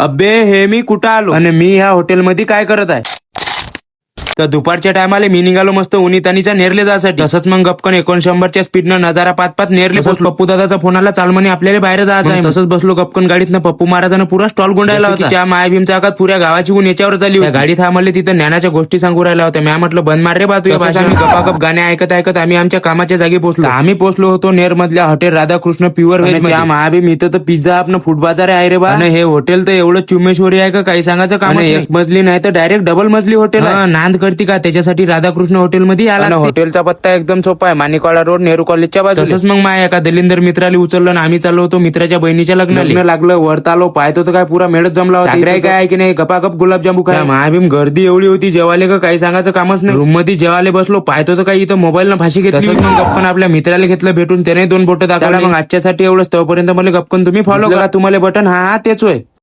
अबे हे मी कुठं आलो आणि मी ह्या हॉटेलमध्ये काय करत आहे. तर दुपारच्या टायमाला मी निघालो मस्त उन्हीतानीचा नेरले जायसाठी. तसंच मग गपकन 8900च्या स्पीडनं नजारा पाच नेरले. पप्पू दादाचा फोन आला, चाल म्हणे आपल्याला बाहेर जायचं आहे. तसंच बसलो गपकन गाडीतनं. पप्पू महाराजानं पुरा स्टॉल गुंडायला होता. त्या मायाभीमच्या आगात पुऱ्या गावाची ऊन याच्यावर झाली होती. गाडीत आम्हाला तिथं ज्ञानाच्या गोष्टी सांगू राहिल्या होत्या. मी म्हटलं बंद मार रे बा तुझ्या भाषा. गपागप गाणे ऐकत ऐकत आम्ही आमच्या कामाच्या जागी पोहोचलो. आम्ही पोहोचलो होतो नेर मधल्या हॉटेल राधाकृष्ण प्युअर व्हेज. महाभीम इथं तर पिझ्झा आपण फूड बाजार आहे रे बा. हे हॉटेल तर एवढं चुमेश्वरी आहे का काही सांगायचं काम. एक मजली नाही तर डायरेक्ट डबल मजली हॉटेल. नांद करती का त्याच्यासाठी राधाकृष्ण हॉटेल मध्ये आला. हॉटेलचा पत्ता एकदम सोपा आहे, माणिकवाडा रोड, नेहरू कॉलेजच्या बाजूला. तसंच मग माझ्या एका दलिंदर मित्राला उचललं आणि आम्ही चाललो होतो मित्राच्या बहिणीच्या लग्न लागलं. वरत आलो, पाहतो तर काय पुरा मेळच जमला होता. काय आहे की नाही, गपागप गुलाबजामू काय. महाभीम गर्दी एवढी होती जेवाले का काही सांगायचं कामच नाही. रूम मध्ये जेवाले बसलो, पाहतो तर काही इथं मोबाईल न फाशी घेतली. मग गप्पन आपल्या मित्राला घेतलं भेटून, त्याने 2 बोटं दाखवला. मग आजच्यासाठी एवढंच. तोपर्यंत मला गप्पन तुम्ही फॉलो करा, तुम्हाला बटन हा तेच होय.